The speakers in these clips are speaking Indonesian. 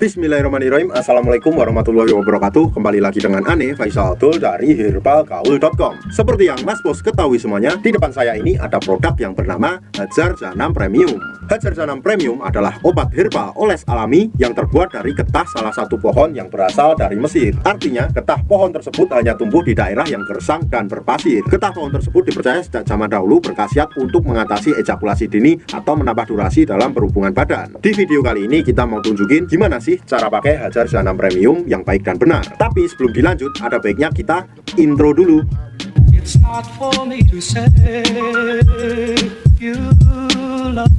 Bismillahirrahmanirrahim. Assalamualaikum warahmatullahi wabarakatuh. Kembali lagi dengan Ane Faisal Abdul dari herbalgaul.com. Seperti yang Mas Bos ketahui semuanya, di depan saya ini ada produk yang bernama Hajar Janam Premium. Hajar Janam Premium adalah obat herbal oles alami yang terbuat dari getah salah satu pohon yang berasal dari Mesir. Artinya, getah pohon tersebut hanya tumbuh di daerah yang gersang dan berpasir. Getah pohon tersebut dipercaya sejak zaman dahulu berkhasiat untuk mengatasi ejakulasi dini atau menambah durasi dalam berhubungan badan. Di video kali ini kita mau tunjukin gimana sih cara pakai Hajar Janam Premium yang baik dan benar. Tapi sebelum dilanjut, ada baiknya kita intro dulu. It's not for me to say you love.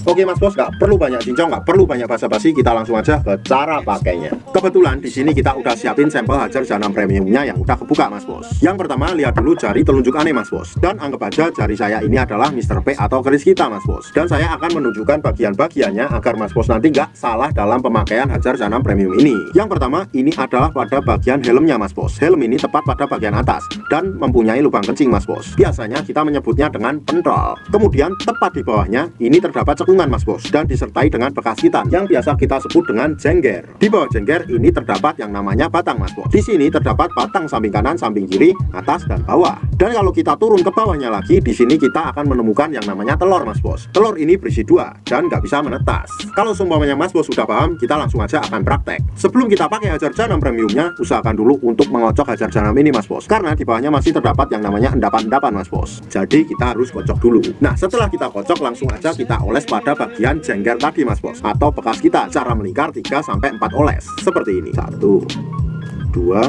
Oke Mas Bos, nggak perlu banyak cincong, nggak perlu banyak basa-basi, kita langsung aja ke cara pakainya. Kebetulan di sini kita udah siapin sampel Hajar Janam Premiumnya yang udah kebuka Mas Bos. Yang pertama, lihat dulu jari telunjuk Ane Mas Bos. Dan anggap aja jari saya ini adalah Mr. P atau keris kita Mas Bos. Dan saya akan menunjukkan bagian-bagiannya agar Mas Bos nanti nggak salah dalam pemakaian Hajar Janam Premium ini. Yang pertama, ini adalah pada bagian helmnya Mas Bos. Helm ini tepat pada bagian atas dan mempunyai lubang kencing Mas Bos. Biasanya kita menyebutnya dengan pentol. Kemudian tepat di bawahnya ini terdapat cekungan Mas Bos, dan disertai dengan bekas hitam yang biasa kita sebut dengan jengger. Di bawah jengger ini terdapat yang namanya batang Mas Bos. Di sini terdapat batang samping kanan, samping kiri, atas dan bawah. Dan kalau kita turun ke bawahnya lagi, di sini kita akan menemukan yang namanya telur Mas Bos. Telur ini berisi dua dan nggak bisa menetas. Kalau seumpamanya Mas Bos sudah paham, kita langsung aja akan praktek. Sebelum kita pakai Hajar Janam Premiumnya, usahakan dulu untuk mengocok Hajar Janam ini Mas Bos, karena di bawahnya masih terdapat yang namanya endapan-endapan Mas Bos. Jadi kita harus kocok dulu. Nah, setelah kita kocok, langsung aja kita oles pada bagian jengger tadi Mas Bos, atau bekas kita. Cara melingkar 3-4 oles seperti ini. 1, 2,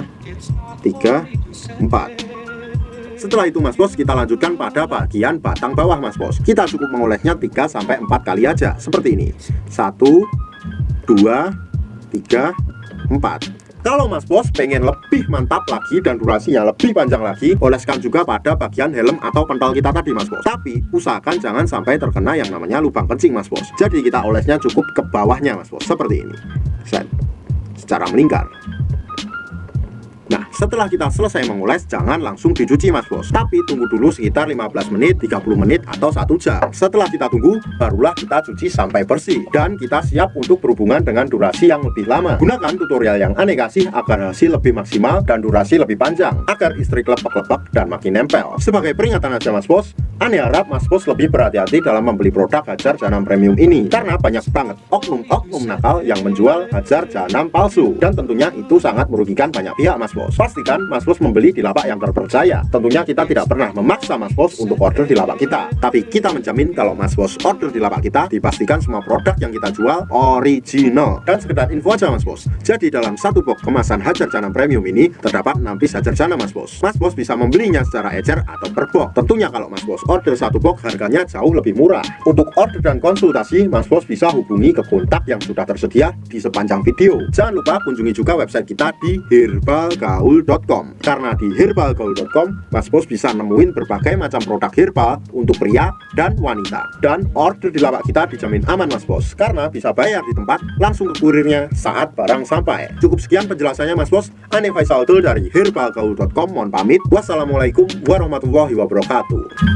3, 4. Setelah itu Mas Bos, kita lanjutkan pada bagian batang bawah Mas Bos. Kita cukup mengolesnya 3-4 kali aja seperti ini. 1, 2, 3, 4. Kalau Mas Bos pengen lebih mantap lagi dan durasinya lebih panjang lagi, oleskan juga pada bagian helm atau pentol kita tadi Mas Bos. Tapi usahakan jangan sampai terkena yang namanya lubang kencing Mas Bos. Jadi kita olesnya cukup ke bawahnya Mas Bos, seperti ini. Set. Secara melingkar. Nah, setelah kita selesai mengoles, jangan langsung dicuci Mas Bos, tapi tunggu dulu sekitar 15 menit, 30 menit, atau 1 jam. Setelah kita tunggu, barulah kita cuci sampai bersih. Dan kita siap untuk berhubungan dengan durasi yang lebih lama. Gunakan tutorial yang Ane kasih agar hasil lebih maksimal dan durasi lebih panjang, agar istri lepek-lepek dan makin nempel. Sebagai peringatan aja Mas Bos, Ane harap Mas Bos lebih berhati-hati dalam membeli produk Hajar Janam Premium ini, karena banyak banget oknum-oknum nakal yang menjual Hajar Janam palsu. Dan tentunya itu sangat merugikan banyak pihak Mas Bos. Pastikan Mas Bos membeli di lapak yang terpercaya. Tentunya kita tidak pernah memaksa Mas Bos untuk order di lapak kita, tapi kita menjamin kalau Mas Bos order di lapak kita, dipastikan semua produk yang kita jual original. Dan sekedar info aja Mas Bos, jadi dalam satu box kemasan Hajar Janam Premium ini terdapat 6 piece Hajar Janam Mas Bos. Mas Bos bisa membelinya secara ecer atau per box. Tentunya kalau Mas Bos order satu box, harganya jauh lebih murah. Untuk order dan konsultasi, Mas Bos bisa hubungi ke kontak yang sudah tersedia di sepanjang video. Jangan lupa kunjungi juga website kita di herbalgaul.com, karena di herbalgaul.com Mas Bos bisa nemuin berbagai macam produk herbal untuk pria dan wanita. Dan order di lapak kita dijamin aman Mas Bos, karena bisa bayar di tempat langsung ke kurirnya saat barang sampai. Cukup sekian penjelasannya Mas Bos. Ane Faisal Abdul dari herbalgaul.com mohon pamit. Wassalamualaikum warahmatullahi wabarakatuh.